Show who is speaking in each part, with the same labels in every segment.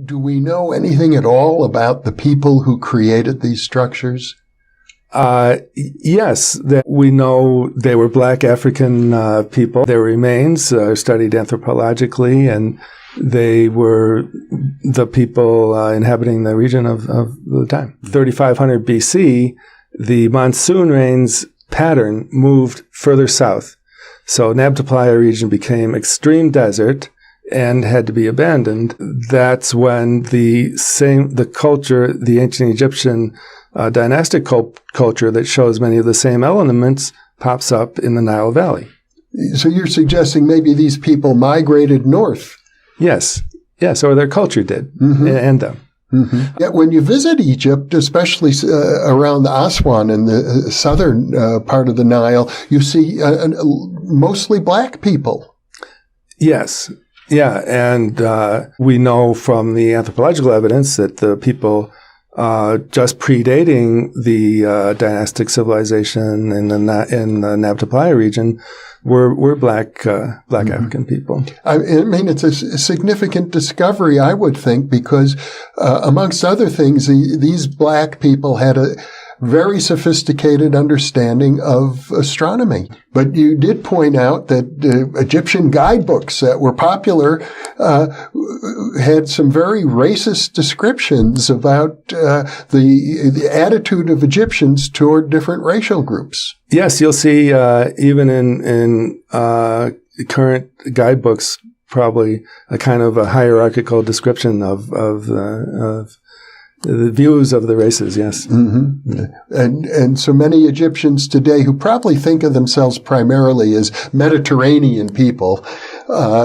Speaker 1: Do we know anything at all about the people who created these structures?
Speaker 2: Yes, that we know they were black African people. Their remains are studied anthropologically, and they were the people inhabiting the region of the time. 3500 BC, the monsoon rains pattern moved further south. So Nabta Playa region became extreme desert and had to be abandoned. That's when the culture, the ancient Egyptian dynastic culture that shows many of the same elements pops up in the Nile Valley.
Speaker 1: So you're suggesting maybe these people migrated north?
Speaker 2: Yes, or their culture did, and them.
Speaker 1: Mm-hmm. Yeah, when you visit Egypt, especially around the Aswan in the southern part of the Nile, you see mostly black people.
Speaker 2: Yes. Yeah, and we know from the anthropological evidence that the people just predating the dynastic civilization in the Nabta Playa region were black African people. I
Speaker 1: mean, it's a significant discovery, I would think, because amongst other things, these black people had a very sophisticated understanding of astronomy. But you did point out that Egyptian guidebooks that were popular had some very racist descriptions about the attitude of Egyptians toward different racial groups.
Speaker 2: Yes, you'll see even in current guidebooks probably a kind of a hierarchical description of the views of the races, yes.
Speaker 1: Mm-hmm. And so many Egyptians today who probably think of themselves primarily as Mediterranean people,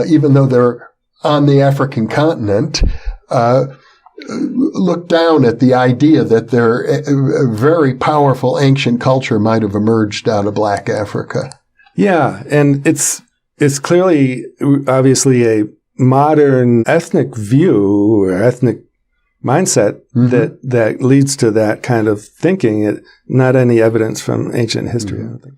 Speaker 1: even though they're on the African continent, look down at the idea that a very powerful ancient culture might have emerged out of Black Africa.
Speaker 2: Yeah, and it's clearly, obviously, a modern ethnic view or ethnic mindset that leads to that kind of thinking. Not any evidence from ancient history, I don't think.